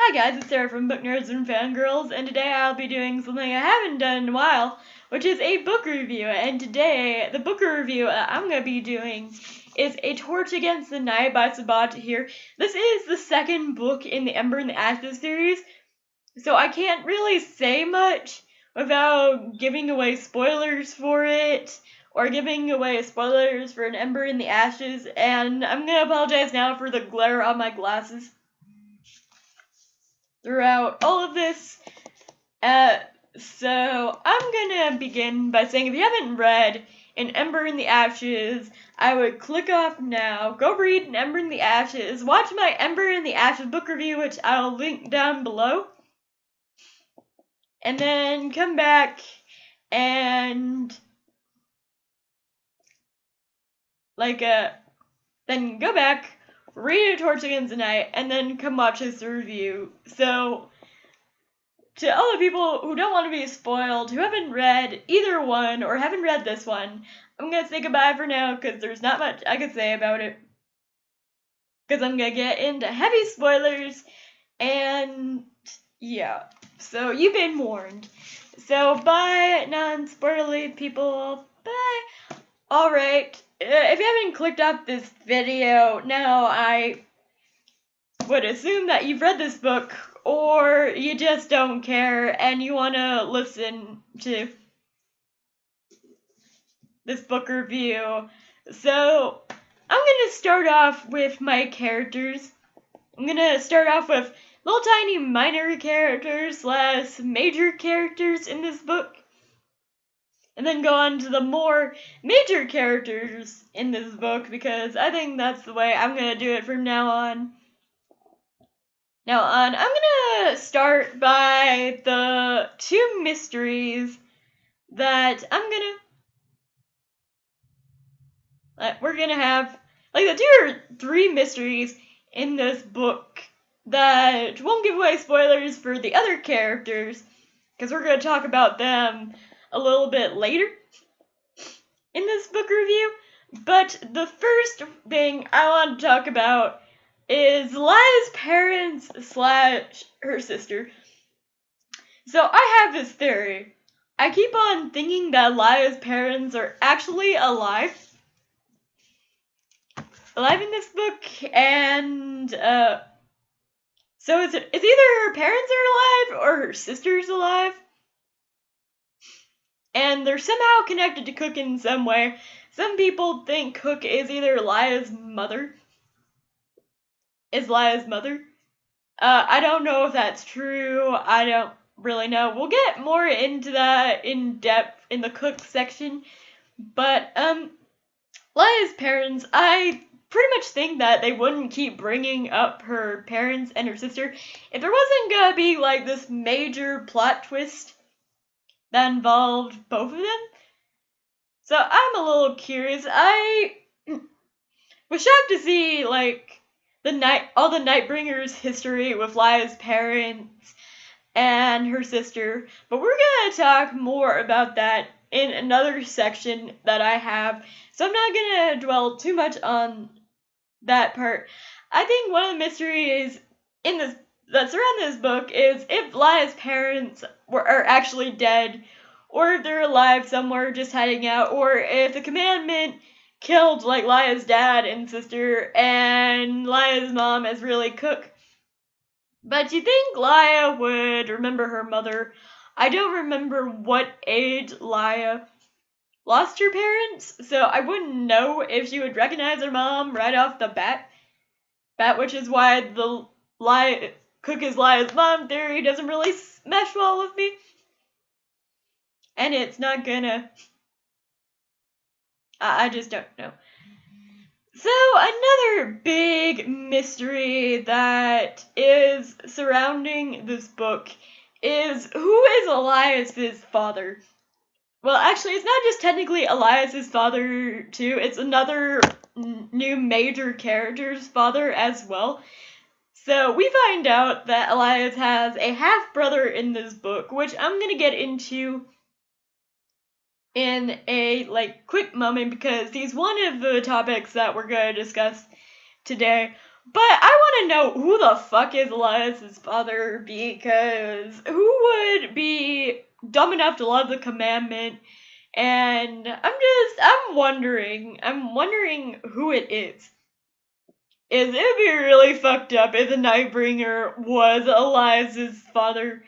Hi guys, it's Sarah from Book Nerds and Fangirls, and today I'll be doing something I haven't done in a while, which is a book review. And today, the book review I'm going to be doing is A Torch Against the Night by Sabaa Tahir. This is the second book in the Ember and the Ashes series, so I can't really say much without giving away spoilers for it, or giving away spoilers for an Ember in the Ashes, and I'm going to apologize now for the glare on my glasses throughout all of this. So I'm gonna begin by saying if you haven't read An Ember in the Ashes, I would click off now, go read An Ember in the Ashes, watch my Ember in the Ashes book review, which I'll link down below, and then come back and then go back, read A Torch Against the Night, and then come watch this review. So to all the people who don't want to be spoiled, who haven't read either one or haven't read this one, I'm going to say goodbye for now because there's not much I could say about it. Because I'm going to get into heavy spoilers, and yeah, so you've been warned. So bye, non-spoilerly people, bye. Alright, if you haven't clicked off this video, now I would assume that you've read this book, or you just don't care and you want to listen to this book review. So I'm going to start off with my characters. I'm going to start off with little tiny minor characters / major characters in this book, and then go on to the more major characters in this book, because I think that's the way I'm going to do it from now on. I'm gonna start by the two mysteries that we're gonna have, the 2 or 3 mysteries in this book that won't give away spoilers for the other characters, because we're gonna talk about them a little bit later in this book review. But the first thing I want to talk about is Lia's parents / her sister. So I have this theory. I keep on thinking that Lia's parents are actually alive in this book, and so it's either her parents are alive or her sister's alive, and they're somehow connected to Cook in some way. Some people think Cook is either Lia's mother. I don't know if that's true. I don't really know. We'll get more into that in depth in the Cook section. But Lia's parents, I pretty much think that they wouldn't keep bringing up her parents and her sister if there wasn't gonna be this major plot twist that involved both of them. So I'm a little curious. I was shocked to see all the Nightbringers history with Lia's parents and her sister, but we're gonna talk more about that in another section that I have, so I'm not gonna dwell too much on that part. I think one of the mysteries that surround this book is if Lia's parents are actually dead, or if they're alive somewhere just hiding out, or if the commandment killed Lia's dad and sister, and Lia's mom is really Cook. But you think Lia would remember her mother? I don't remember what age Lia lost her parents, so I wouldn't know if she would recognize her mom right off the bat, which is why the Cook is Lia's mom theory doesn't really mesh well with me. And it's not gonna. I just don't know. So another big mystery that is surrounding this book is who is Elias's father? Well, actually, it's not just technically Elias's father too, it's another new major character's father as well. So we find out that Elias has a half-brother in this book, which I'm gonna get into in a quick moment because he's one of the topics that we're going to discuss today. But I want to know who the fuck is Elias's father, because who would be dumb enough to love the commandment? And I'm wondering who it is. It would be really fucked up if the Nightbringer was Elias's father.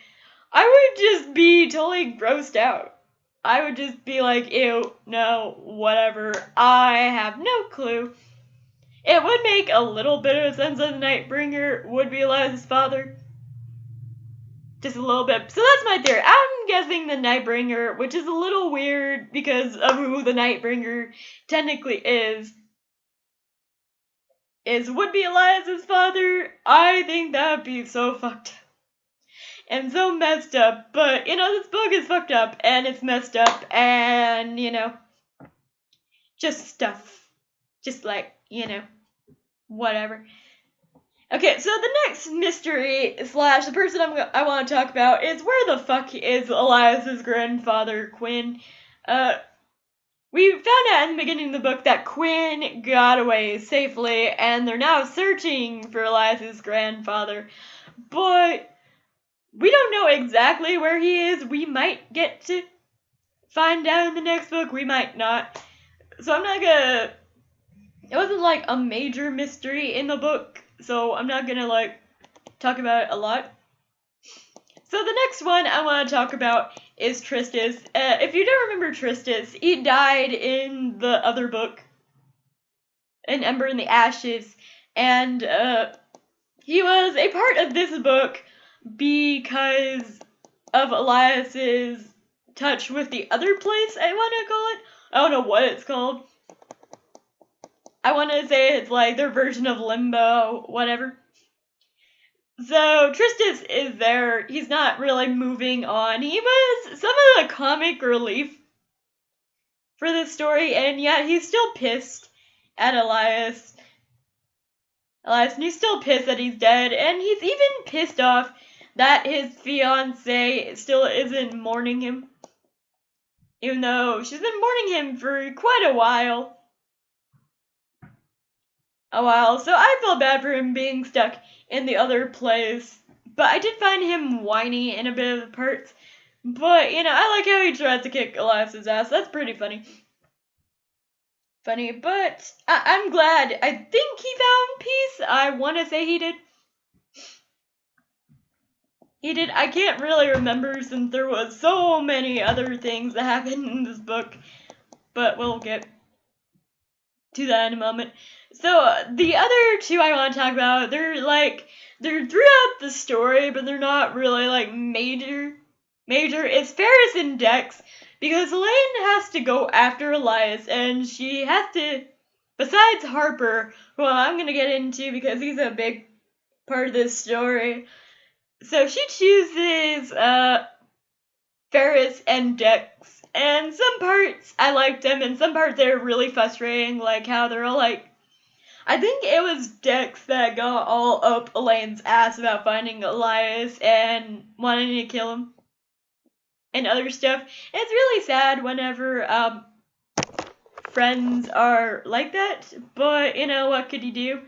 I would just be totally grossed out. I would just be like, ew, no, whatever. I have no clue. It would make a little bit of sense that the Nightbringer would be Elias's father. Just a little bit. So that's my theory. I'm guessing the Nightbringer, which is a little weird because of who the Nightbringer technically would be Elias's father. I think that would be so fucked up. And so messed up. But, this book is fucked up, and it's messed up, and, just stuff. Just like, whatever. Okay, so the next mystery / the person I want to talk about is where the fuck is Elias's grandfather, Quinn? We found out in the beginning of the book that Quinn got away safely, and they're now searching for Elias's grandfather. But we don't know exactly where he is. We might get to find out in the next book. We might not. So I'm not gonna... It wasn't like a major mystery in the book, so I'm not gonna talk about it a lot. So the next one I want to talk about is Tristis. If you don't remember Tristis, he died in the other book, in Ember in the Ashes, and he was a part of this book because of Elias's touch with the other place, I want to call it. I don't know what it's called. I want to say it's like their version of Limbo, whatever. So Tristis is there. He's not really moving on. He was some of the comic relief for this story, and yet he's still pissed at Elias. And he's still pissed that he's dead, and he's even pissed off that his fiancée still isn't mourning him. Even though she's been mourning him for quite a while. So I felt bad for him being stuck in the other place. But I did find him whiny in a bit of the parts. But, I like how he tries to kick Elias's ass. That's pretty funny. But I'm glad. I think he found peace. I want to say he did. He did. I can't really remember since there was so many other things that happened in this book. But we'll get to that in a moment. So the other two I want to talk about, they're throughout the story, but they're not really major. It's Ferris and Dex, because Elaine has to go after Elias, and she has to, besides Harper, who I'm gonna get into because he's a big part of this story. So she chooses Ferris and Dex, and some parts I liked them, and some parts they're really frustrating, like how they're all I think it was Dex that got all up Elaine's ass about finding Elias and wanting to kill him and other stuff. And it's really sad whenever friends are like that, but what could you do?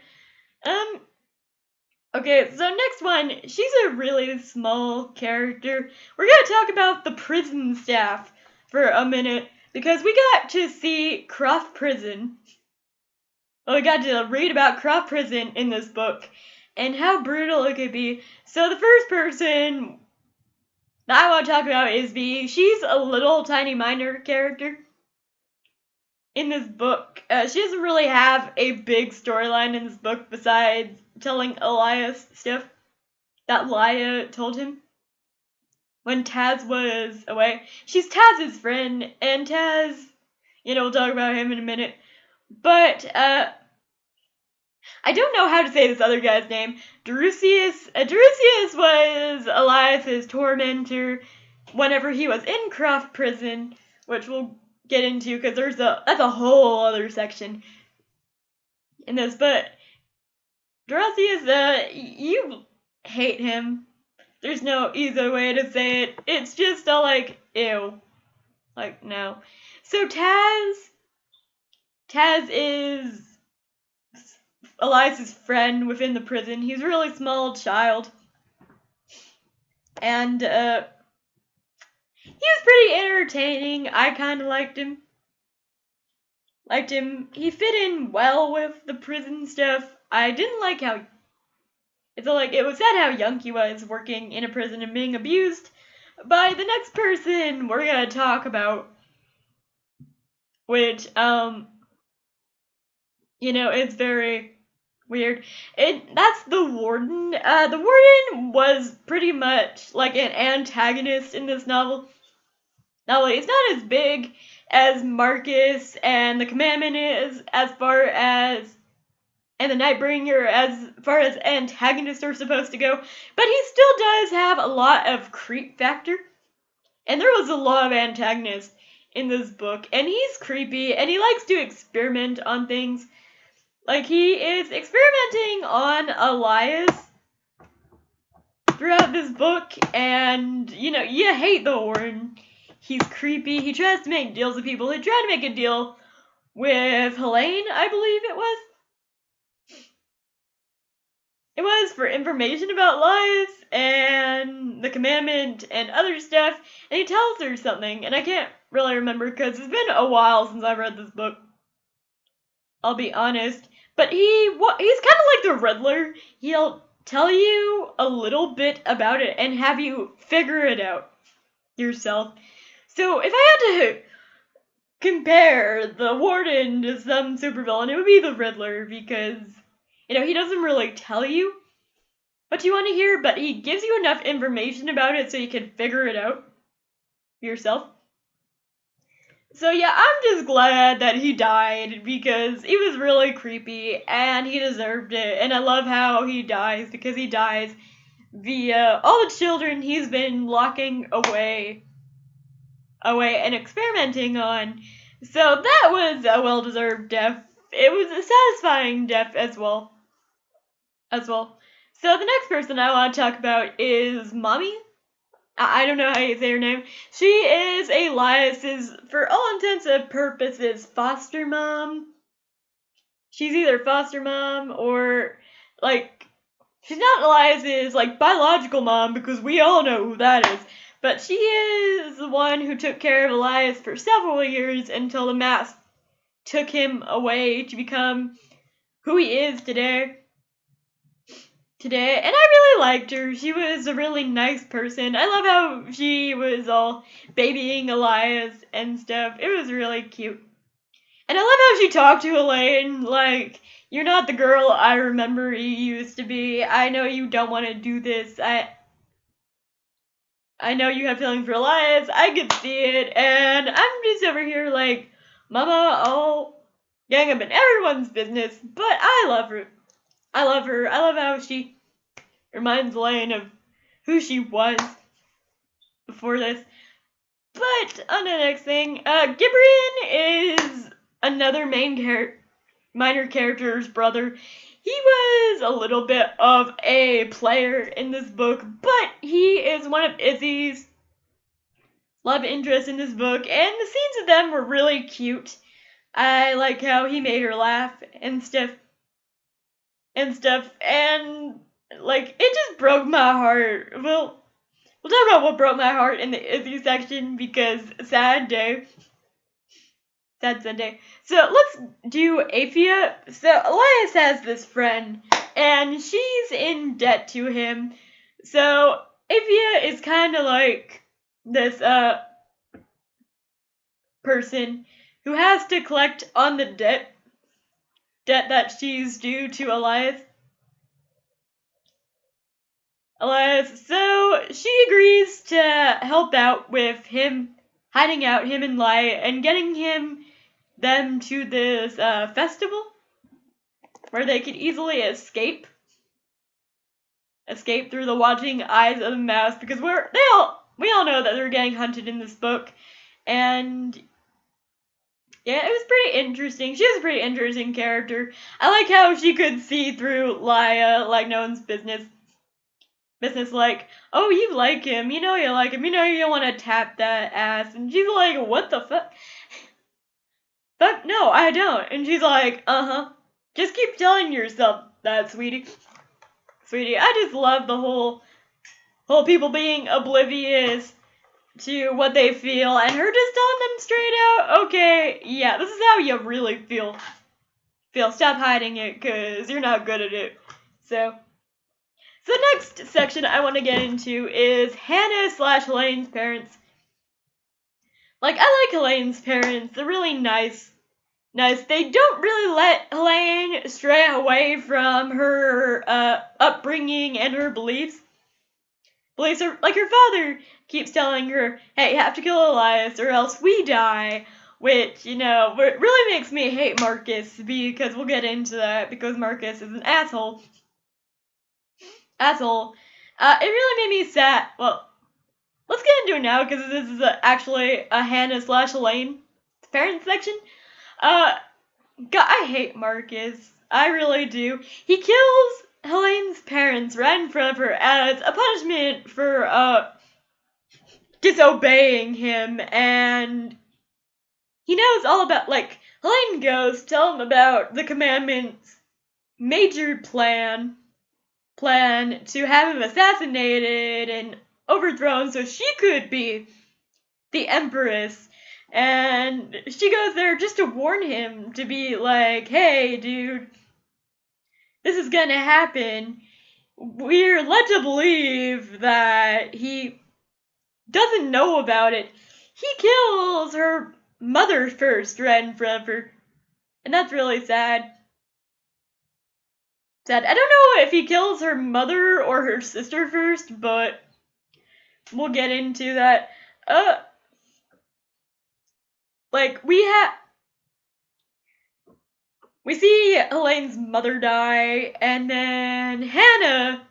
Okay, so next one, she's a really small character. We're gonna talk about the prison staff for a minute, because we got to see Croft Prison. Well, we got to read about Croft Prison in this book, and how brutal it could be. So the first person that I want to talk about is Bee. She's a little tiny minor character in this book. She doesn't really have a big storyline in this book besides telling Elias stuff that Laya told him when Taz was away. She's Taz's friend, and Taz, we'll talk about him in a minute. But, I don't know how to say this other guy's name. Drusius. Drusius was Elias's tormentor whenever he was in Croft Prison, which we'll get into because that's a whole other section in this. But Drusius, you hate him. There's no easy way to say it. It's just all ew. No. So Taz is Elias's friend within the prison. He's a really small child. And, he was pretty entertaining. I kind of liked him. He fit in well with the prison stuff. I didn't like how, it was sad how young he was working in a prison and being abused by the next person we're gonna talk about. Which, it's very weird. That's the warden. The warden was pretty much like an antagonist in this novel. It's not as big as Marcus and the Commandment is, and the Nightbringer as far as antagonists are supposed to go, but he still does have a lot of creep factor. And there was a lot of antagonists in this book, and he's creepy, and he likes to experiment on things. He is experimenting on Elias throughout this book, and, you hate the warden. He's creepy. He tries to make deals with people. He tried to make a deal with Helene, I believe it was. It was for information about Elias and the Commandment and other stuff, and he tells her something, and I can't really remember because it's been a while since I've read this book. I'll be honest. But he's kind of like the Riddler. He'll tell you a little bit about it and have you figure it out yourself. So if I had to compare the Warden to some supervillain, it would be the Riddler because, he doesn't really tell you what you want to hear, but he gives you enough information about it so you can figure it out yourself. So yeah, I'm just glad that he died because he was really creepy and he deserved it. And I love how he dies because he dies via all the children he's been locking away and experimenting on. So that was a well-deserved death. It was a satisfying death as well. So the next person I want to talk about is Mommy. I don't know how you say her name. She is Elias's, for all intents and purposes, foster mom. She's either foster mom or, she's not Elias's, biological mom, because we all know who that is. But she is the one who took care of Elias for several years until the mask took him away to become who he is today. And I really liked her. She was a really nice person. I love how she was all babying Elias and stuff. It was really cute. And I love how she talked to Elaine, you're not the girl I remember you used to be. I know you don't want to do this. I know you have feelings for Elias. I could see it. And I'm just over here Mama, all gang up in everyone's business. But I love her. I love how she reminds Elaine of who she was before this. But on the next thing, Gibrian is another minor character's brother. He was a little bit of a player in this book, but he is one of Izzy's love interests in this book, and the scenes of them were really cute. I like how he made her laugh and stuff, and it just broke my heart. We'll talk about what broke my heart in the Izzy section because sad Sunday. So let's do Aphia. So Elias has this friend, and she's in debt to him. So Aphia is kind of like this person who has to collect on the debt that she's due to Elias. So she agrees to help out with him hiding out, him and Lai, and getting them to this festival where they could easily escape through the watching eyes of the mouse, because we all know that they're getting hunted in this book. And yeah, it was pretty interesting. She was a pretty interesting character. I like how she could see through Laya like no one's business. Oh, you like him. You know you like him. You know you want to tap that ass. And she's like, what the fuck? Fuck, no, I don't. And she's like, uh-huh. Just keep telling yourself that, sweetie. Sweetie, I just love the whole people being oblivious to what they feel, and her just telling them straight out, okay, yeah, this is how you really feel. Stop hiding it, because you're not good at it. So next section I want to get into is Hannah/Helene's parents. Like, I like Helene's parents. They're really nice. They don't really let Helene stray away from her upbringing and her beliefs. Beliefs are, like, her father keeps telling her, hey, you have to kill Elias or else we die. Which, you know, really makes me hate Marcus, because we'll get into that, because Marcus is an asshole. It really made me sad. Well, let's get into it now, because this is actually a Hannah/Helene parent section. God, I hate Marcus. I really do. He kills Helene's parents right in front of her as a punishment for disobeying him, and he knows all about, like, Helene goes tell him about the commandment's major plan to have him assassinated and overthrown so she could be the Empress. And she goes there just to warn him, to be like, hey, dude, this is gonna happen. We're led to believe that he doesn't know about it. He kills her mother first, right in front of her. And that's really sad. I don't know if he kills her mother or her sister first, but we'll get into that. Like, we see Helene's mother die, and then Hannah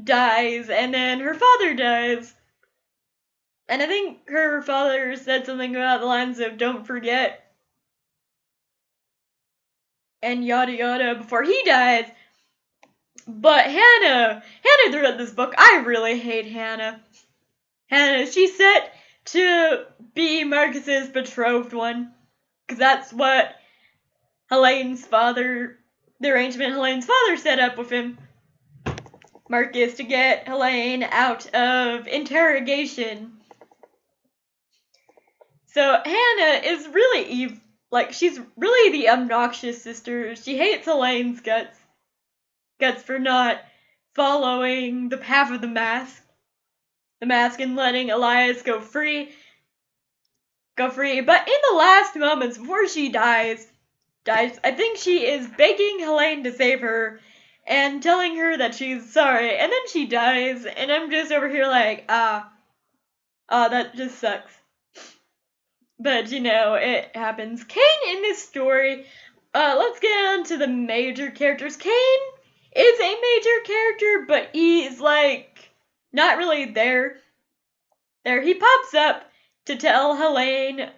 dies, and then her father dies. And I think her father said something about the lines of, don't forget, and yada yada, before he dies. But Hannah throughout this book, I really hate Hannah. She's set to be Marcus's betrothed one, because that's what the arrangement Helene's father set up with him. Marcus, to get Helene out of interrogation. So Hannah is really evil. Like, she's really the obnoxious sister. She hates Helene's guts for not following the path of the mask and letting Elias go free. But in the last moments before she dies, I think she is begging Helene to save her and telling her that she's sorry, and then she dies, and I'm just over here like, that just sucks. But, you know, it happens. Cain in this story, let's get on to the major characters. Cain is a major character, but he's, like, not really there. He pops up to tell Helene,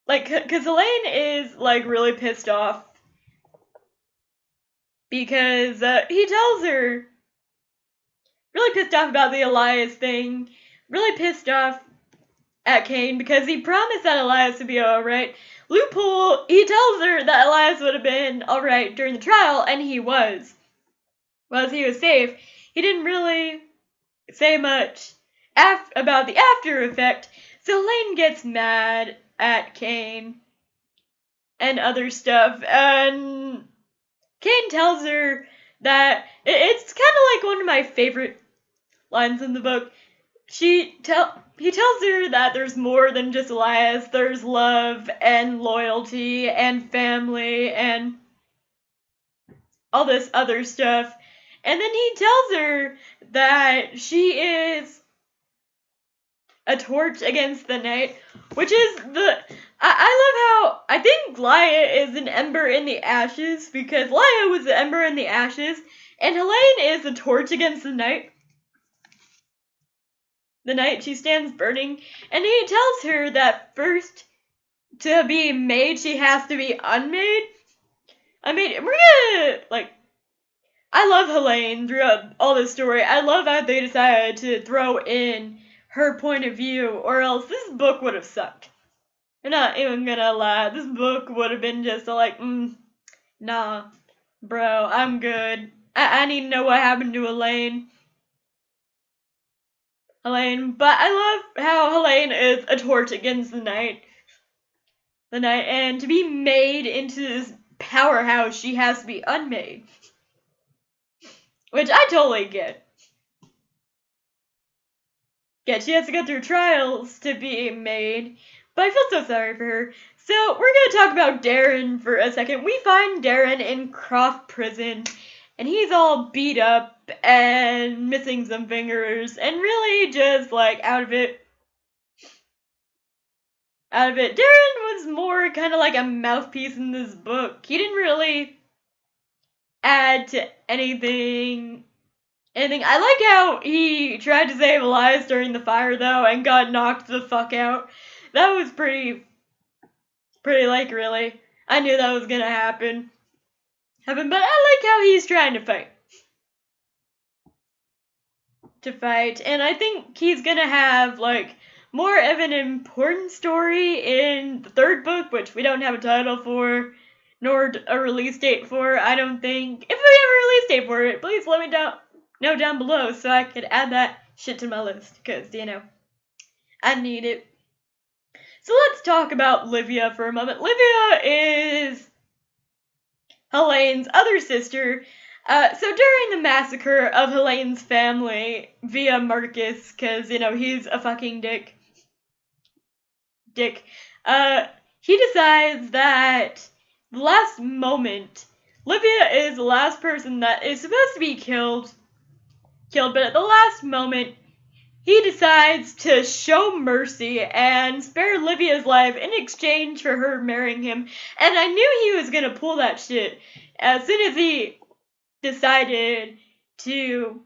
like, because Helene is, like, really pissed off. Because he tells her, really pissed off about the Elias thing, really pissed off at Cain because he promised that Elias would be alright. Loophole, he tells her that Elias would have been alright during the trial, and he was. He was safe. He didn't really say much about the after effect, so Helene gets mad at Cain and other stuff, and Cain tells her that it's kind of like one of my favorite lines in the book. He tells her that there's more than just Elias. There's love and loyalty and family and all this other stuff. And then he tells her that she is a torch against the night, which is I love how I think Laia is an ember in the ashes, because Laia was the ember in the ashes, and Helene is a torch against the night. The night she stands burning, and he tells her that first, to be made, she has to be unmade. We're gonna, like, I love Helene throughout all this story. I love how they decided to throw in her point of view, or else this book would have sucked. I'm not even gonna lie, this book would have been just like, Nah, bro, I'm good. I need to know what happened to Elaine. But I love how Helene is a torch against the night. And to be made into this powerhouse, she has to be unmade. Which I totally get. Yeah, she has to go through trials to be made, but I feel so sorry for her. So, we're gonna talk about Darren for a second. We find Darren in Croft Prison, and he's all beat up and missing some fingers, and really just, like, out of it. Darren was more kind of like a mouthpiece in this book. He didn't really add to anything. I like how he tried to save Elias during the fire, though, and got knocked the fuck out. That was pretty, like, really. I knew that was gonna happen. But I like how he's trying to fight. And I think he's gonna have, like, more of an important story in the third book, which we don't have a title for, nor a release date for, I don't think. If we have a release date for it, please let me know down below so I could add that shit to my list, because, I need it. So let's talk about Livia for a moment. Livia is Helene's other sister. So during the massacre of Helene's family via Marcus, because, he's a fucking dick, he decides that the last moment, Livia is the last person that is supposed to be killed, but at the last moment, he decides to show mercy and spare Livia's life in exchange for her marrying him. And I knew he was gonna pull that shit as soon as he decided to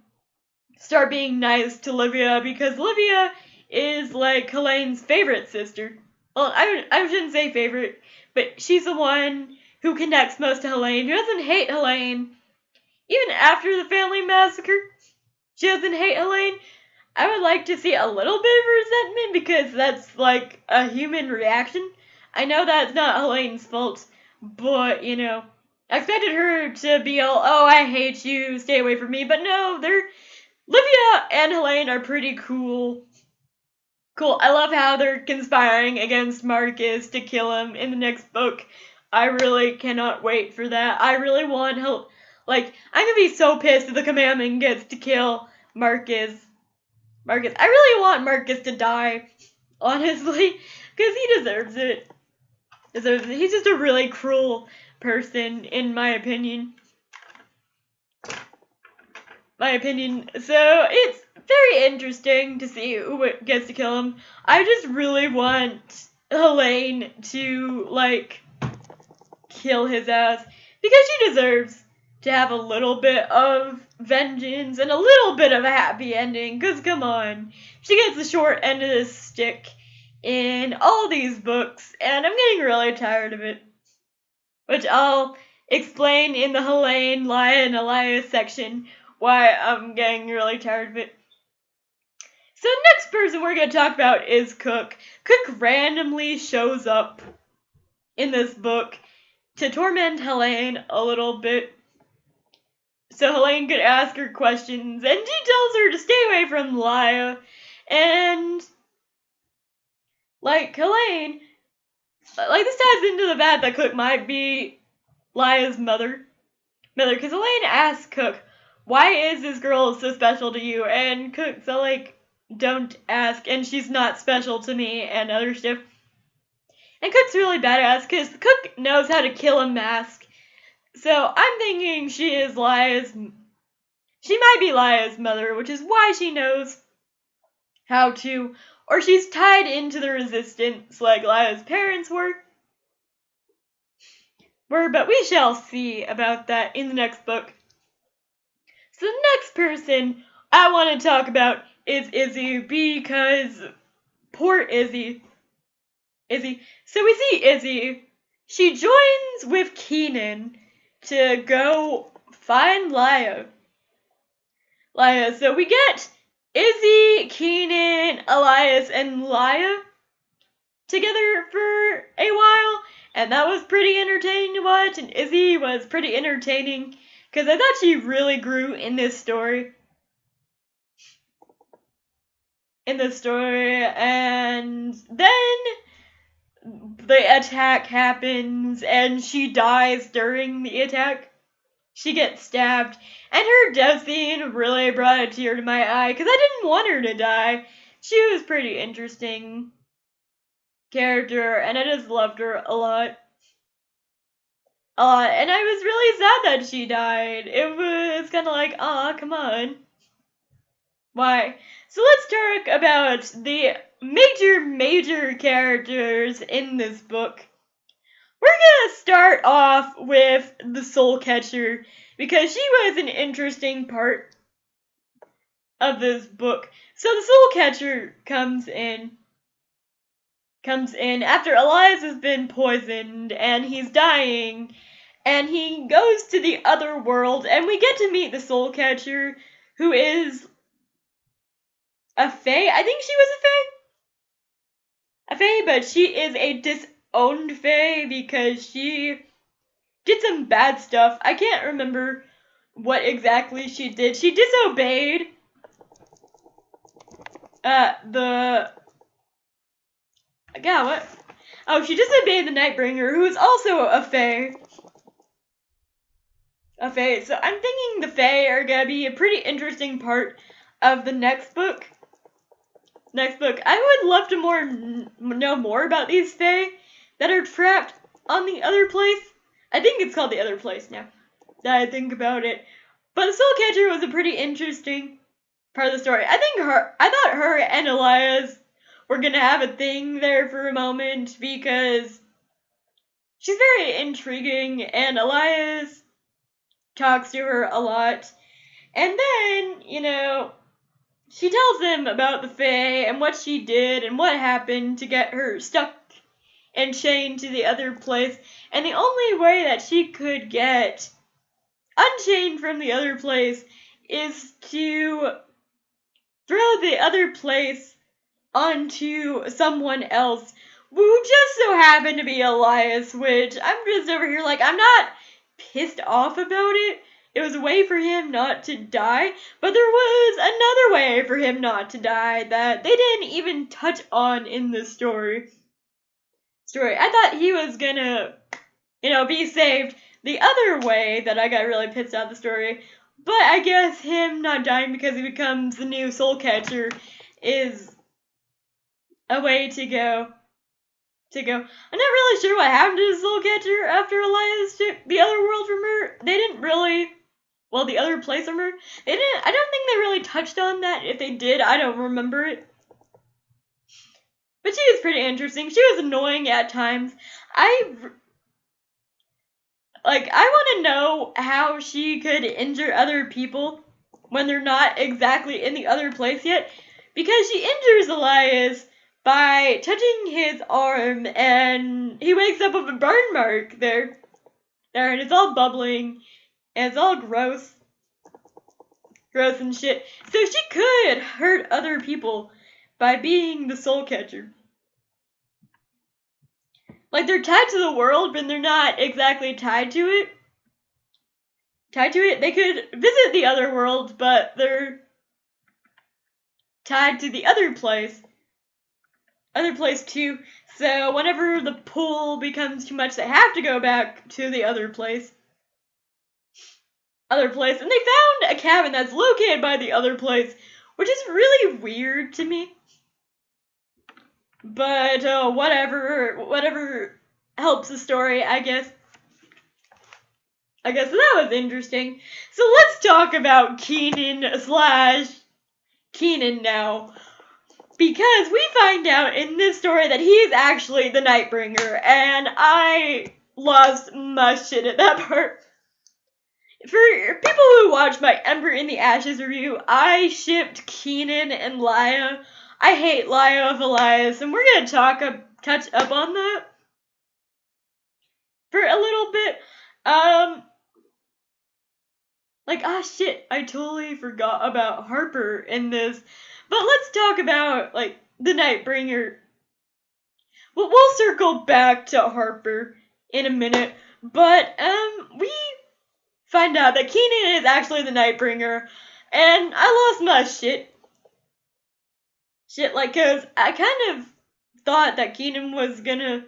start being nice to Livia, because Livia is, like, Helene's favorite sister. Well, I shouldn't say favorite, but she's the one who connects most to Helene, who doesn't hate Helene. Even after the family massacre, she doesn't hate Helene. I would like to see a little bit of resentment, because that's, like, a human reaction. I know that's not Helene's fault, but, I expected her to be all, oh, I hate you, stay away from me, but no, Livia and Helene are pretty cool. I love how they're conspiring against Marcus to kill him in the next book. I really cannot wait for that. I really want I'm gonna be so pissed if the commandment gets to kill Marcus. I really want Marcus to die, honestly, because he deserves it. He's just a really cruel person, in my opinion. So it's very interesting to see who gets to kill him. I just really want Helene to, like, kill his ass, because she deserves to have a little bit of vengeance and a little bit of a happy ending, because come on, she gets the short end of the stick in all these books, and I'm getting really tired of it, which I'll explain in the Helene, Laia, and Elias section why I'm getting really tired of it. So the next person we're going to talk about is Cook. Cook randomly shows up in this book to torment Helene a little bit, so Helene could ask her questions, and she tells her to stay away from Laia. And, like, Helene, like, this ties into the fact that Cook might be Laia's mother, because Helene asks Cook, why is this girl so special to you? And Cook's like, don't ask, and she's not special to me, and other stuff. And Cook's really badass, because Cook knows how to kill a mask. So I'm thinking she might be Laia's mother, which is why she knows how to, or she's tied into the resistance like Laia's parents were, but we shall see about that in the next book. So the next person I want to talk about is Izzy, because poor Izzy. So we see Izzy. She joins with Keenan to go find Laia. So we get Izzy, Keenan, Elias, and Laia together for a while, and that was pretty entertaining to watch, and Izzy was pretty entertaining, because I thought she really grew in this story. And then the attack happens, and she dies during the attack. She gets stabbed, and her death scene really brought a tear to my eye, because I didn't want her to die. She was pretty interesting character, and I just loved her a lot. And I was really sad that she died. It was kind of like, aw, come on. Why? So let's talk about the major characters in this book. We're gonna start off with the Soul Catcher, because she was an interesting part of this book. So the Soul Catcher comes in after Elias has been poisoned and he's dying, and he goes to the other world, and we get to meet the Soul Catcher, who is a fae. I think she was a fae, but she is a disowned fae because she did some bad stuff. I can't remember what exactly she did. She disobeyed she disobeyed the Nightbringer, who is also a fae. So I'm thinking the fae are gonna be a pretty interesting part of the next book. I would love to know more about these fae that are trapped on the other place. I think it's called the other place now that I think about it. But the Soul Catcher was a pretty interesting part of the story. I thought her and Elias were gonna have a thing there for a moment, because she's very intriguing and Elias talks to her a lot. And then, she tells him about the fae and what she did and what happened to get her stuck and chained to the other place. And the only way that she could get unchained from the other place is to throw the other place onto someone else, who just so happened to be Elias, which I'm just over here like, I'm not pissed off about it. It was a way for him not to die, but there was another way for him not to die that they didn't even touch on in the story. I thought he was gonna, be saved the other way that I got really pissed out the story, but I guess him not dying because he becomes the new Soul Catcher is a way to go. I'm not really sure what happened to the Soul Catcher after Elias took the other world from her. They didn't really, the other place from her. I don't think they really touched on that. If they did, I don't remember it. But she was pretty interesting. She was annoying at times. I want to know how she could injure other people when they're not exactly in the other place yet, because she injures Elias by touching his arm, and he wakes up with a burn mark there, and it's all bubbling, and it's all gross and shit. So she could hurt other people by being the Soul Catcher. They're tied to the world, but they're not exactly tied to it. They could visit the other world, but they're tied to the other place too. So whenever the pull becomes too much, they have to go back to the other place. And they found a cabin that's located by the other place, which is really weird to me. But whatever helps the story, I guess. So that was interesting. So let's talk about Keenan now. Because we find out in this story that he's actually the Nightbringer, and I lost my shit at that part. For people who watched my Ember in the Ashes review, I shipped Keenan and Laya. I hate Laya of Elias, and we're gonna touch up on that for a little bit. I totally forgot about Harper in this. But let's talk about, the Nightbringer. We'll circle back to Harper in a minute. But, we find out that Keenan is actually the Nightbringer, and I lost my shit, like, cause I kind of thought that Keenan was gonna,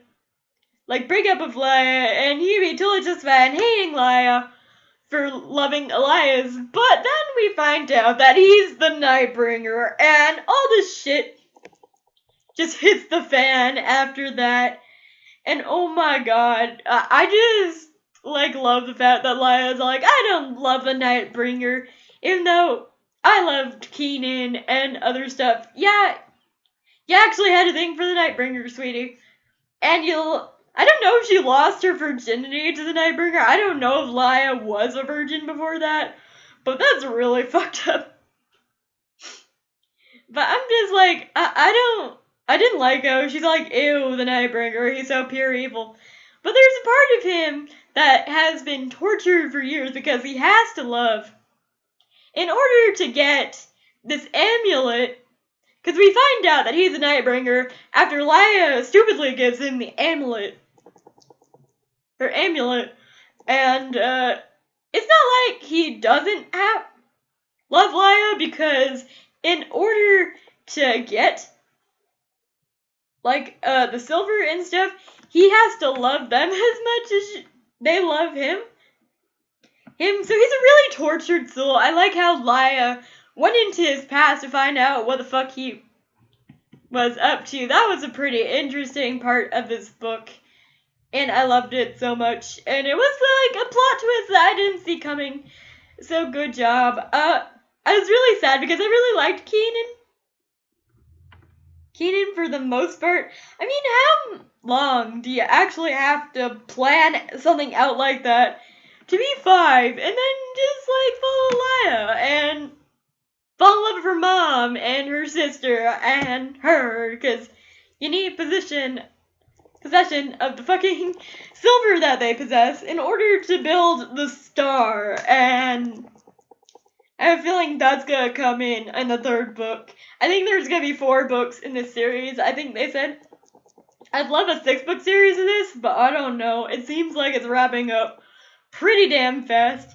like, break up with Leia, and he'd be totally justified in hating Leia for loving Elias, but then we find out that he's the Nightbringer, and all this shit just hits the fan after that, and oh my god, I just, like, love the fact that Leia's like, I don't love the Nightbringer, even though I loved Keenan and other stuff. Yeah, you actually had a thing for the Nightbringer, sweetie. And I don't know if she lost her virginity to the Nightbringer. I don't know if Leia was a virgin before that. But that's really fucked up. But I'm just like, I didn't like how she's like, ew, the Nightbringer, he's so pure evil. But there's a part of him that has been tortured for years because he has to love. In order to get this amulet, because we find out that he's a Nightbringer after Leia stupidly gives him the amulet. Her amulet. And, it's not like he doesn't love Leia, because in order to get, like, the silver and stuff, he has to love them as much as they love him. So he's a really tortured soul. I like how Leia went into his past to find out what the fuck he was up to. That was a pretty interesting part of this book, and I loved it so much. And it was like a plot twist that I didn't see coming. So good job. I was really sad because I really liked Keenan for the most part. I mean, how long do you actually have to plan something out like that to be 5 and then just like follow Leia and fall in love with her mom and her sister and her, because you need possession of the fucking silver that they possess in order to build the star, and I have a feeling that's gonna come in the 3rd book. I think there's gonna be 4 books in this series. I think they said I'd love a 6-book series of this, but I don't know. It seems like it's wrapping up pretty damn fast.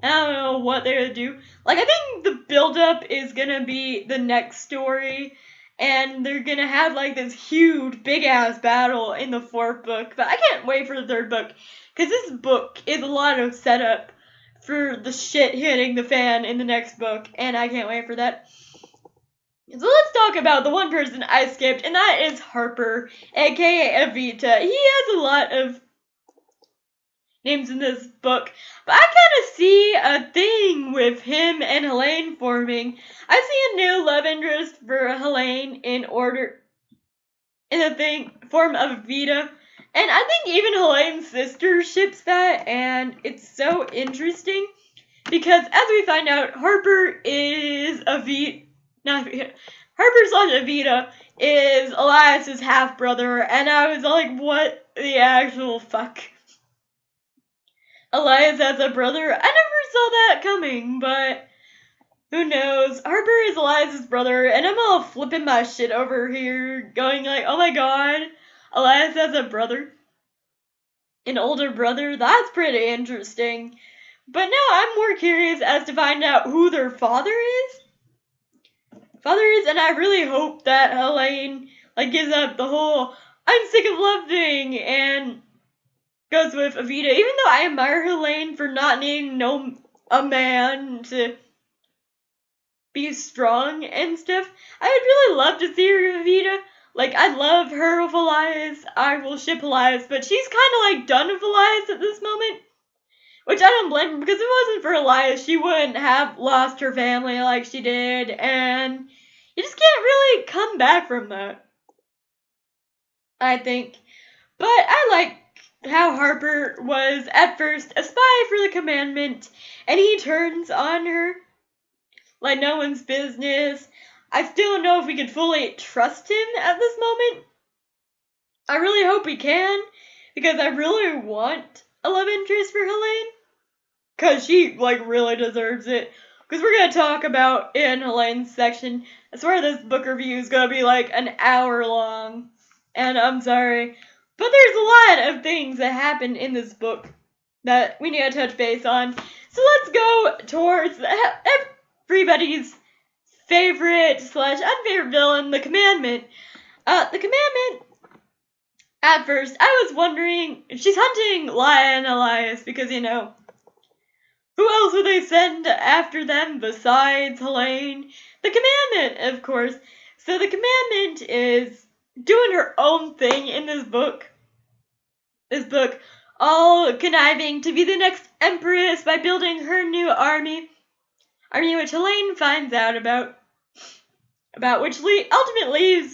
I don't know what they're gonna do. Like, I think the build-up is gonna be the next story, and they're gonna have, like, this huge, big-ass battle in the 4th book, but I can't wait for the 3rd book, because this book is a lot of setup for the shit hitting the fan in the next book, and I can't wait for that. So let's talk about the one person I skipped, and that is Harper, aka Evita. He has a lot of names in this book, but I kind of see a thing with him and Helene forming. I see a new love interest for Helene in the form of Evita, and I think even Helene's sister ships that, and it's so interesting because as we find out, Harper is Evita is Elias's half brother, and I was like, what the actual fuck? Elias has a brother? I never saw that coming, but who knows? Harper is Elias's brother, and I'm all flipping my shit over here, going like, oh my god, Elias has a brother. An older brother? That's pretty interesting. But now I'm more curious as to find out who their father is. And I really hope that Helene, like, gives up the whole, I'm sick of love thing, and goes with Evita, even though I admire Helene for not needing a man to be strong and stuff. I would really love to see her with Evita. Like, I love her with Elias. I will ship Elias, but she's kind of like done with Elias at this moment. Which I don't blame her, because if it wasn't for Elias, she wouldn't have lost her family like she did, and you just can't really come back from that, I think. But I like how Harper was at first a spy for the commandment, and he turns on her like no one's business. I still don't know if we can fully trust him at this moment. I really hope we can, because I really want a love interest for Helene, because she, like, really deserves it. Because we're going to talk about in Helene's section. I swear this book review is going to be like an hour long, and I'm sorry. But there's a lot of things that happen in this book that we need to touch base on. So let's go towards everybody's favorite / unfavorite villain, the Commandment. The Commandment, at first, I was wondering, she's hunting Laia and Elias because, you know, who else would they send after them besides Helene? The Commandment, of course. So the Commandment is doing her own thing in this book. All conniving to be the next empress by building her new army which Helene finds out about which ultimately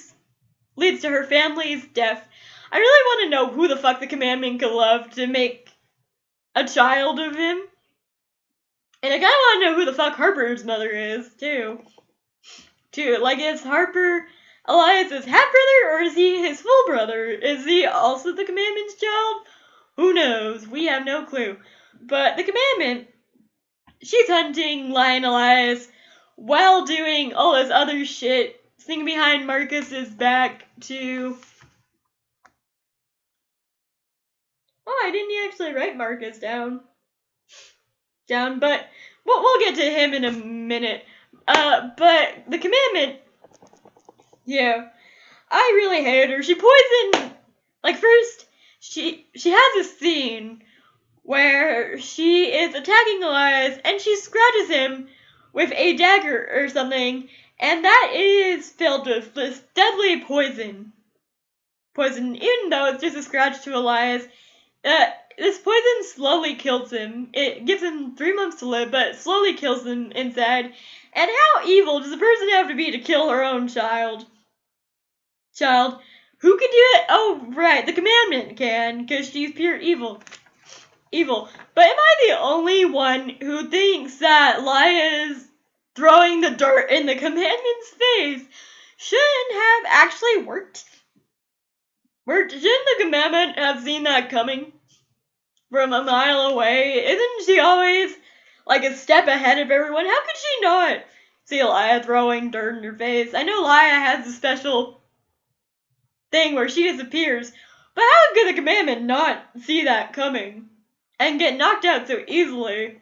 leads to her family's death. I really want to know who the fuck the Commandment could love to make a child of him. And I kind of want to know who the fuck Harper's mother is, too. Like, is Harper Elias's half-brother, or is he his full brother? Is he also the Commandment's child? Who knows? We have no clue. But the Commandment, she's hunting Lion Elias while doing all this other shit, sneaking behind Marcus's back to... Oh, I didn't actually write Marcus down, but we'll get to him in a minute. But the Commandment, yeah, I really hate her. She poisoned, like, first, she has a scene where she is attacking Elias, and she scratches him with a dagger or something, and that is filled with this deadly poison. Even though it's just a scratch to Elias, this poison slowly kills him. It gives him 3 months to live, but it slowly kills him inside. And how evil does a person have to be to kill her own child? Who can do it? Oh, right, the Commandment can, because she's pure evil. But am I the only one who thinks that Laia's throwing the dirt in the Commandment's face shouldn't have actually worked? Shouldn't the Commandment have seen that coming from a mile away? Isn't she always like a step ahead of everyone? How could she not see Laia throwing dirt in her face? I know Laia has a special thing where she disappears, but how could the Commandment not see that coming and get knocked out so easily?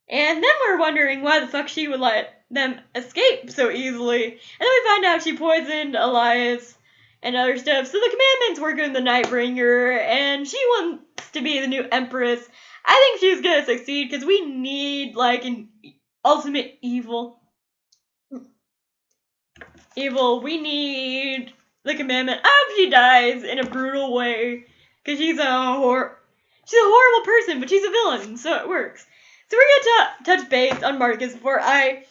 And then we're wondering why the fuck she would let them escape so easily. And then we find out she poisoned Elias and other stuff. So the Commandment's working the Nightbringer, and she wants to be the new Empress. I think she's gonna succeed, because we need, like, an ultimate evil. We need the Commandment. I hope she dies in a brutal way, because she's a horrible person, but she's a villain, so it works. So we're gonna touch base on Marcus before I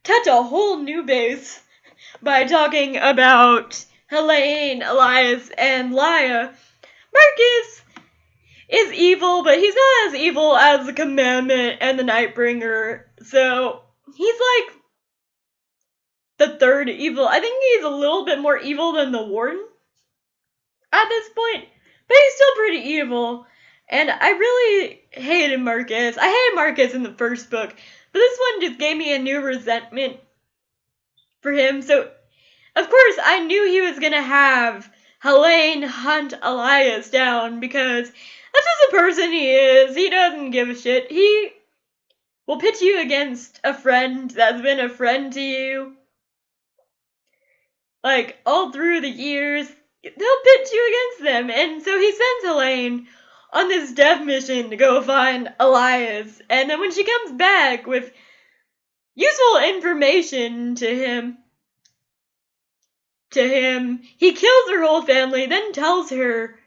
touch a whole new base by talking about Helene, Elias, and Laia. Marcus is evil, but he's not as evil as the Commandment and the Nightbringer. So he's like the third evil. I think he's a little bit more evil than the Warden at this point, but he's still pretty evil. And I really hated Marcus. I hated Marcus in the first book, but this one just gave me a new resentment for him. So, of course, I knew he was gonna have Helene hunt Elias down, because that's just the person he is. He doesn't give a shit. He will pit you against a friend that's been a friend to you. Like, all through the years, they'll pit you against them. And so he sends Helene on this death mission to go find Elias. And then when she comes back with useful information to him, he kills her whole family, then tells her,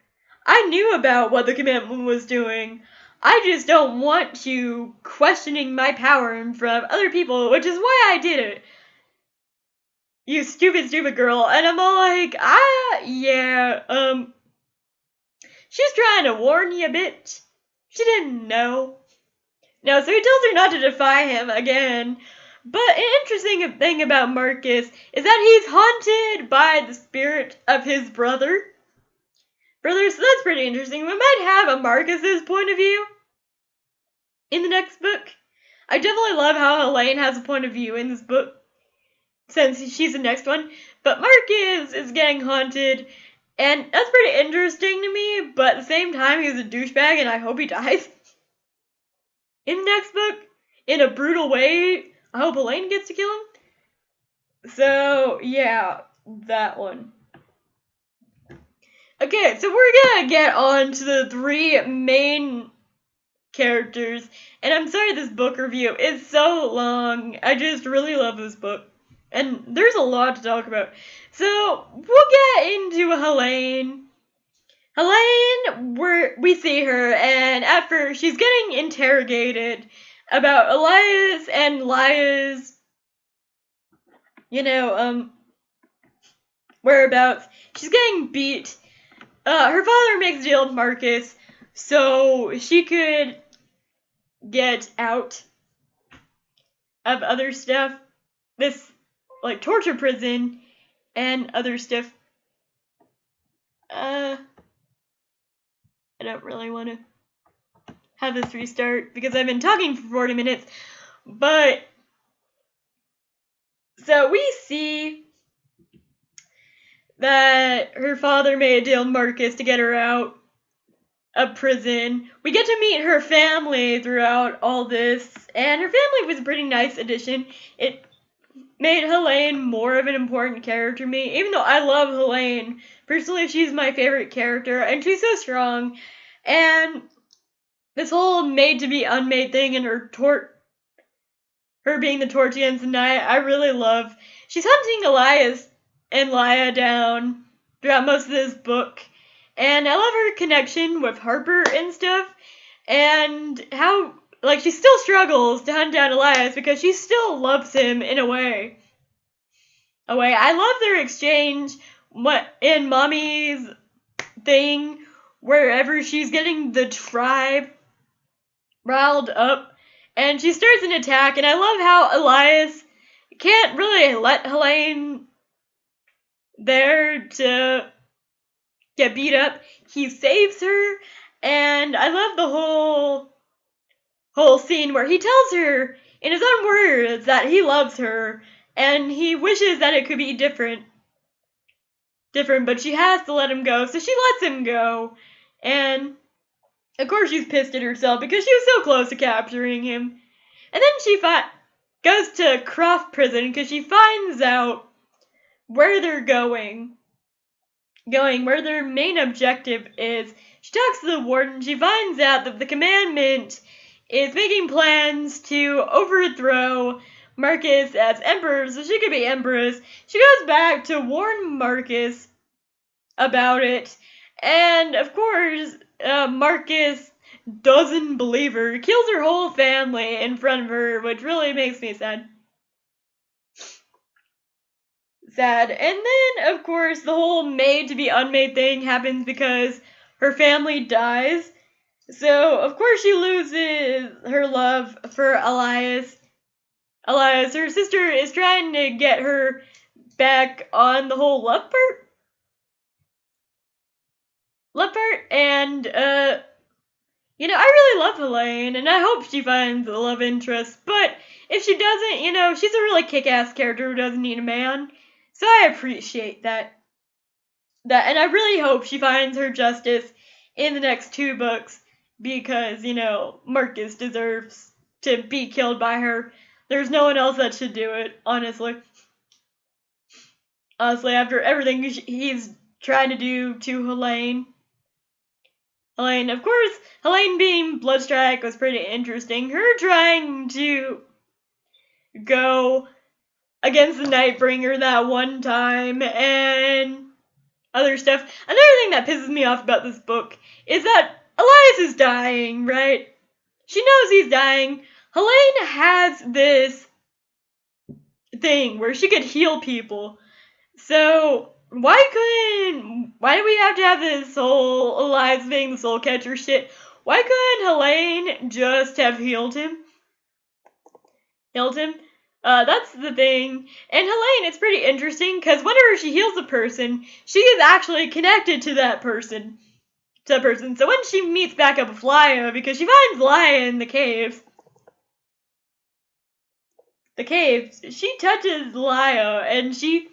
I knew about what the Commandment was doing. I just don't want you questioning my power in front of other people, which is why I did it. You stupid girl. And I'm all like, she's trying to warn you, bitch. She didn't know. No, so he tells her not to defy him again. But an interesting thing about Marcus is that he's haunted by the spirit of his brother. So that's pretty interesting. We might have a Marcus's point of view in the next book. I definitely love how Helene has a point of view in this book, since she's the next one. But Marcus is getting haunted, And that's pretty interesting to me, but at the same time, he's a douchebag, and I hope he dies. In the next book, in a brutal way, I hope Elaine gets to kill him. So, yeah, that one. Okay, so we're gonna get on to the 3 main characters, and I'm sorry this book review is so long. I just really love this book, and there's a lot to talk about. So, we'll get into Helene. Helene, we see her, and at first she's getting interrogated about Elias and Lia's, whereabouts. She's getting beat. Her father makes a deal with Marcus so she could get out of other stuff. This, like, torture prison and other stuff. I don't really want to have this restart because I've been talking for 40 minutes. But, so we see that her father made a deal with Marcus to get her out of prison. We get to meet her family throughout all this, and her family was a pretty nice addition. It made Helene more of an important character to me, even though I love Helene. Personally, she's my favorite character, and she's so strong. And this whole made-to-be-unmade thing and her being the torch against the night, I really love. She's hunting Elias and Lia down throughout most of this book, and I love her connection with Harper and stuff, and how, like, she still struggles to hunt down Elias because she still loves him in a way. I love their exchange in Mommy's thing, wherever she's getting the tribe riled up, and she starts an attack, and I love how Elias can't really let Helene there to get beat up. He saves her, and I love the whole scene where he tells her in his own words that he loves her, and he wishes that it could be different, but she has to let him go, so she lets him go, and of course she's pissed at herself because she was so close to capturing him. And then she goes to Croft Prison because she finds out where they're going, where their main objective is. She talks to the warden. She finds out that the commandment is making plans to overthrow Marcus as emperor, so she could be empress. She goes back to warn Marcus about it, and of course, Marcus doesn't believe her, kills her whole family in front of her, which really makes me sad. And then, of course, the whole made-to-be-unmade thing happens because her family dies. So, of course, she loses her love for Elias. Her sister, is trying to get her back on the whole love part, and, I really love Helene, and I hope she finds a love interest, but if she doesn't, she's a really kick-ass character who doesn't need a man, so I appreciate that, and I really hope she finds her justice in the next 2 books, because, Marcus deserves to be killed by her. There's no one else that should do it, honestly. After everything he's trying to do to Helene. Of course, Helene being Bloodstrike was pretty interesting. Her trying to go against the Nightbringer that one time and other stuff. Another thing that pisses me off about this book is that Elias is dying, right? She knows he's dying. Helene has this thing where she could heal people. So why do we have to have this whole Elias thing, the soul catcher shit? Why couldn't Helene just have healed him? That's the thing. And Helene, it's pretty interesting, because whenever she heals a person, she is actually connected to that person. So when she meets back up with Lia, because she finds Lia in the caves, she touches Lia, and she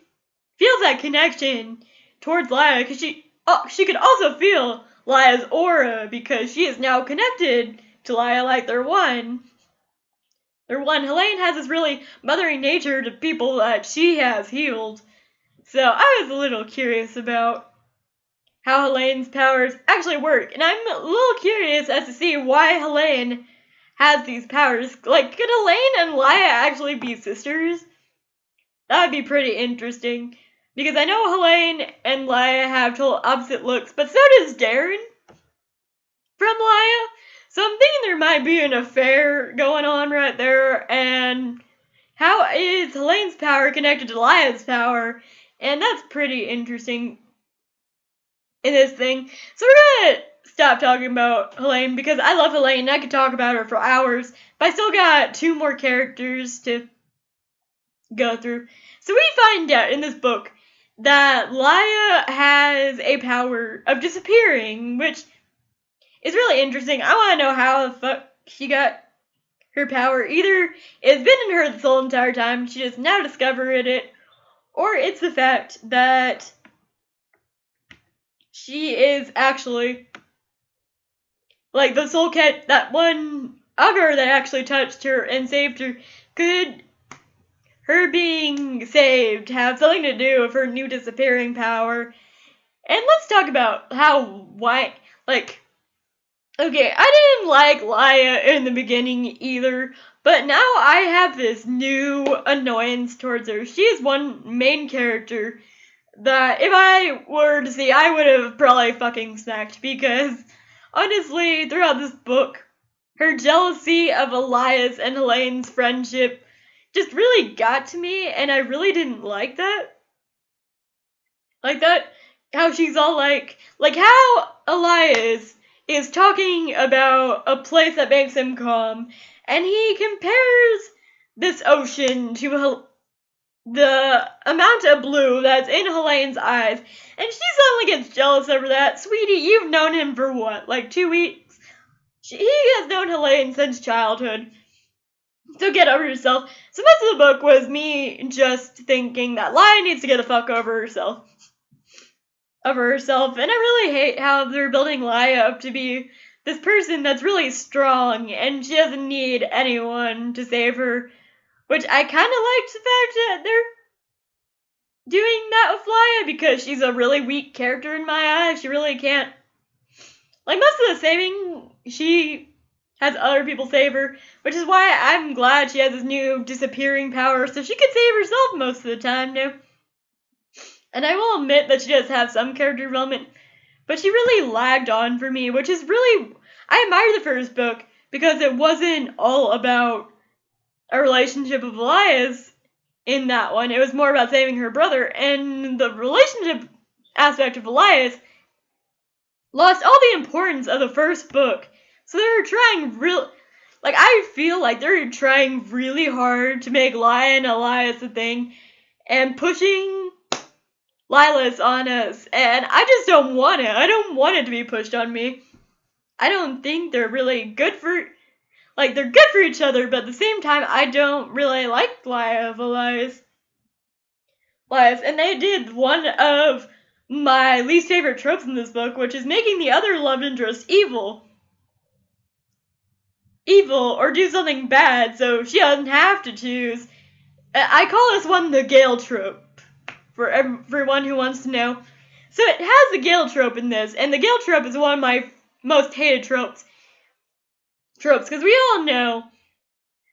feels that connection towards Lia, because she she could also feel Laya's aura because she is now connected to Laya like they're one. They're one. Helene has this really mothering nature to people that she has healed. So I was a little curious about how Helene's powers actually work. And I'm a little curious as to see why Helene has these powers. Like, could Helene and Laya actually be sisters? That would be pretty interesting. Because I know Helene and Laya have total opposite looks, but so does Darren from Laya. So I'm thinking there might be an affair going on right there, and how is Helene's power connected to Laya's power? And that's pretty interesting in this thing. So we're gonna stop talking about Helene because I love Helene and I could talk about her for hours, but I still got 2 more characters to go through. So we find out in this book that Laya has a power of disappearing, which is really interesting. I want to know how the fuck she got her power. Either it's been in her this whole entire time, she just now discovered it, or it's the fact that she is actually like the soul cat, that one ogre that actually touched her and saved her. Could her being saved have something to do with her new disappearing power? And let's talk about okay, I didn't like Laya in the beginning either, but now I have this new annoyance towards her. She is one main character that if I were to see, I would have probably fucking snacked, because honestly, throughout this book, her jealousy of Elias and Helene's friendship just really got to me, and I really didn't like that. How she's all like how Elias is talking about a place that makes him calm, and he compares this ocean to the amount of blue that's in Helene's eyes, and she suddenly gets jealous over that. Sweetie, you've known him for what, like 2 weeks? He has known Helene since childhood. So get over yourself. So most of the book was me just thinking that Laya needs to get the fuck over herself. And I really hate how they're building Laya up to be this person that's really strong, and she doesn't need anyone to save her. Which I kind of liked the fact that they're doing that with Laya, because she's a really weak character in my eyes. She really can't. Like, most of the saving, she has other people save her, which is why I'm glad she has this new disappearing power, so she could save herself most of the time now. And I will admit that she does have some character development, but she really lagged on for me, which is really, I admire the first book, because it wasn't all about a relationship of Elias in that one. It was more about saving her brother, and the relationship aspect of Elias lost all the importance of the first book. So they're trying I feel like they're trying really hard to make Laya and Elias a thing, and pushing Lilas on us, and I just don't want it. I don't want it to be pushed on me. I don't think they're really good for, they're good for each other, but at the same time, I don't really like Laya of Elias. And they did one of my least favorite tropes in this book, which is making the other love interest evil, or do something bad, so she doesn't have to choose. I call this one the Gale trope, for everyone who wants to know. So it has the Gale trope in this, and the Gale trope is one of my most hated tropes, because we all know,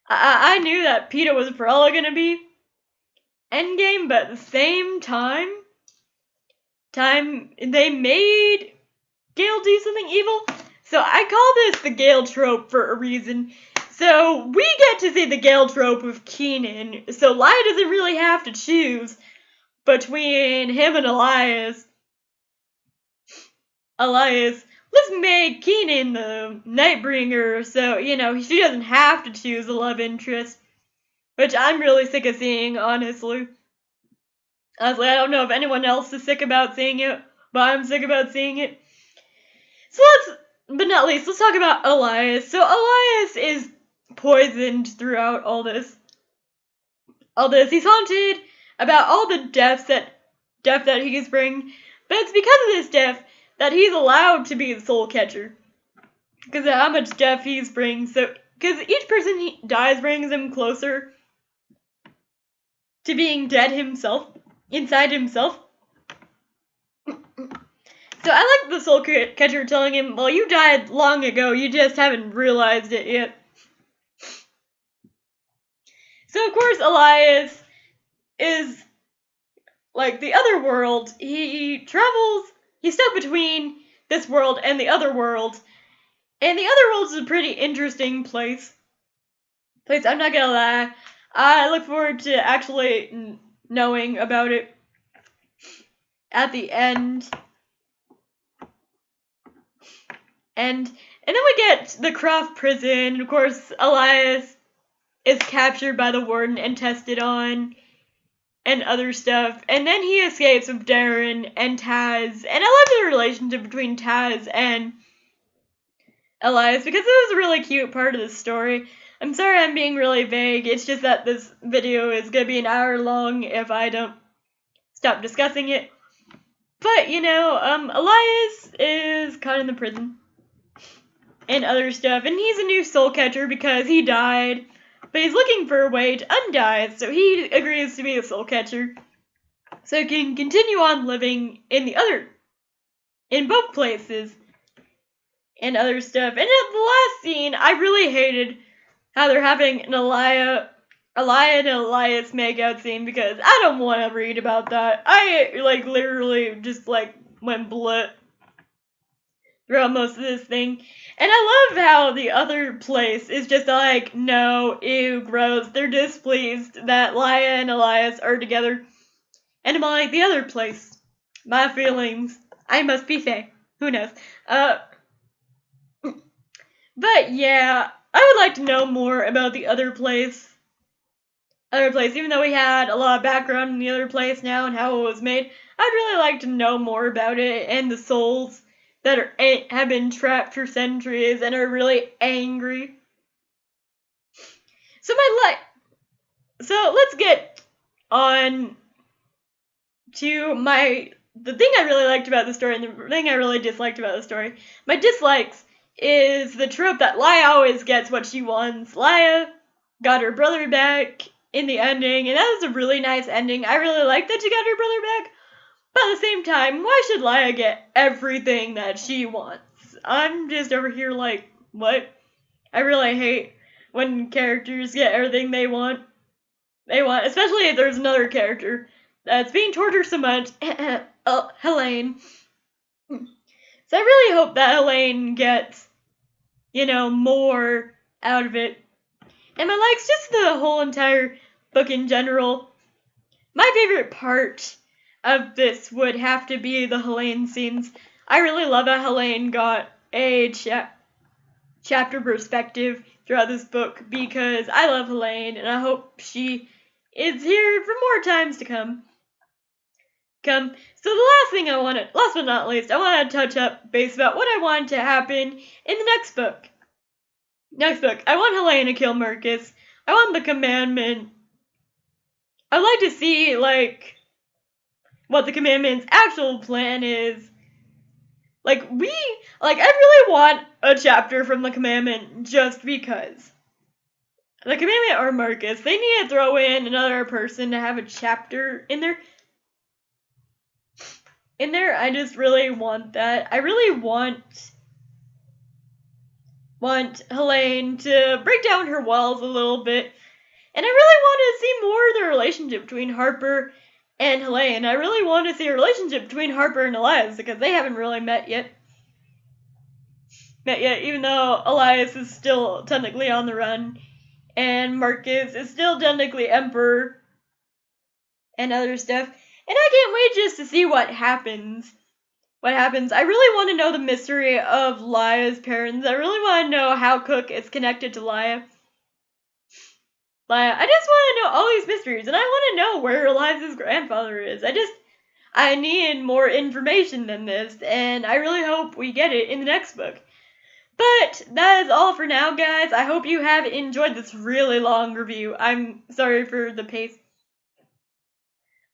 I knew that Peeta was probably going to be endgame, but at the same time, they made Gale do something evil, so I call this the Gale trope for a reason. So we get to see the Gale trope with Keenan, so Laya doesn't really have to choose between him and Elias. Let's make Keenan the Nightbringer, so, she doesn't have to choose a love interest, which I'm really sick of seeing, honestly. I don't know if anyone else is sick about seeing it, but I'm sick about seeing it. So but not least, let's talk about Elias. So Elias is poisoned throughout all this. He's haunted about all the death that he's bringing. But it's because of this death that he's allowed to be the soul catcher. Because of how much death he's brings. So, because each person he dies brings him closer to being dead himself, inside himself. So I like the soul catcher telling him, well, you died long ago, you just haven't realized it yet. So of course Elias is like the other world. He travels, he's stuck between this world and the other world. And the other world is a pretty interesting place. I'm not gonna lie. I look forward to actually knowing about it at the end. And then we get the Croft prison, and of course Elias is captured by the warden and tested on and other stuff. And then he escapes with Darren and Taz. And I love the relationship between Taz and Elias because it was a really cute part of the story. I'm sorry I'm being really vague. It's just that this video is going to be an hour long if I don't stop discussing it. But, you know, Elias is caught in the prison and other stuff. And he's a new soul catcher because he died. But he's looking for a way to undie, so he agrees to be a soul catcher. So he can continue on living in both places. And other stuff. And at the last scene, I really hated how they're having an Elia and Elias makeout scene because I don't want to read about that. I, literally just, went bleh throughout most of this thing. And I love how the other place is just like, no, ew, gross. They're displeased that Laia and Elias are together. And I'm like, the other place. My feelings. I must be fake. Who knows? But yeah, I would like to know more about the other place. Even though we had a lot of background in the other place now and how it was made, I'd really like to know more about it and the souls that have been trapped for centuries and are really angry. So let's get on to the thing I really liked about the story and the thing I really disliked about the story. My dislikes is the trope that Laia always gets what she wants. Laia got her brother back in the ending, and that was a really nice ending. I really like that she got her brother back, but at the same time, why should Laia get everything that she wants? I'm just over here like, what? I really hate when characters get everything they want. Especially if there's another character that's being tortured so much. Helene. So I really hope that Helene gets, more out of it. And my likes, just the whole entire book in general. My favorite part of this would have to be the Helene scenes. I really love how Helene got a chapter perspective throughout this book because I love Helene and I hope she is here for more times to come. So the last but not least, I want to touch up base about what I want to happen in the next book. I want Helene to kill Marcus. I want the commandment. I'd like to see, what the commandment's actual plan is. I really want a chapter from the commandment just because. The commandment or Marcus, they need to throw in another person to have a chapter in there. I just really want that. I really want Helene to break down her walls a little bit. And I really want to see more of the relationship between Harper and Helene. I really want to see a relationship between Harper and Elias because they haven't really met yet, even though Elias is still technically on the run and Marcus is still technically Emperor and other stuff. And I can't wait just to see what happens. I really want to know the mystery of Laia's parents. I really want to know how Cook is connected to Laia. I just want to know all these mysteries, and I want to know where Elias's grandfather is. I need more information than this, and I really hope we get it in the next book. But that is all for now, guys. I hope you have enjoyed this really long review. I'm sorry for the pace.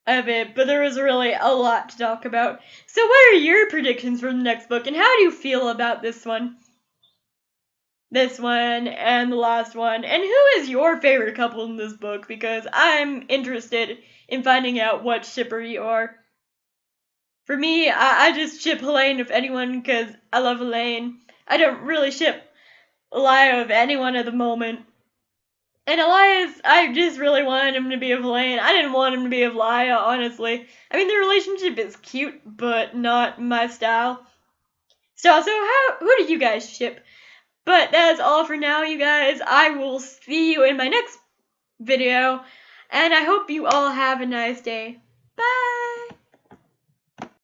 of it, but there was really a lot to talk about. So what are your predictions for the next book, and how do you feel about this one? This one and the last one, and who is your favorite couple in this book, because I'm interested in finding out what shipper you are. For me, I just ship Helene with anyone because I love Helene. I don't really ship Elia with anyone at the moment. And Elias, I just really wanted him to be with Helene. I didn't want him to be with Elia, honestly. I mean, the relationship is cute, but not my style. So who do you guys ship? But that's all for now, you guys. I will see you in my next video, and I hope you all have a nice day. Bye!